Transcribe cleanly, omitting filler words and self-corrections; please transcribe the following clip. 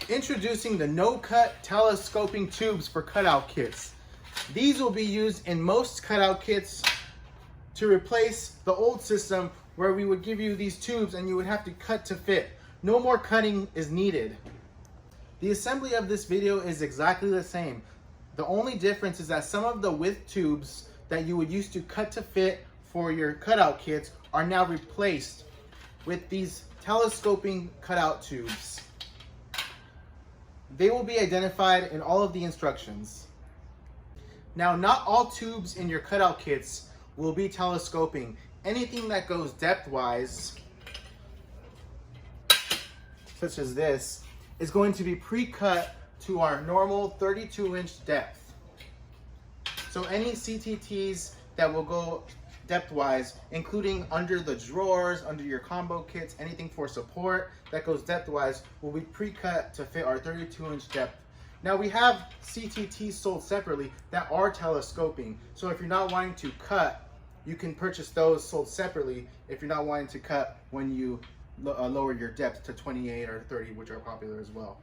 Introducing the no-cut telescoping tubes for cutout kits. These will be used in most cutout kits to replace the old system where we would give you these tubes and you would have to cut to fit. No more cutting is needed. The assembly of this video is exactly the same. The only difference is that some of the width tubes that you would use to cut to fit for your cutout kits are now replaced with these telescoping cutout tubes. They will be identified in all of the instructions. Now, not all tubes in your cutout kits will be telescoping. Anything that goes depth-wise, such as this, is going to be pre-cut to our normal 32-inch depth. So any CTTs that will go depth-wise, including under the drawers, under your combo kits, anything for support that goes depth-wise will be pre-cut to fit our 32-inch depth. Now we have CTTs sold separately that are telescoping. So if you're not wanting to cut, you can purchase those sold separately if you're not wanting to cut when you lower your depth to 28 or 30, which are popular as well.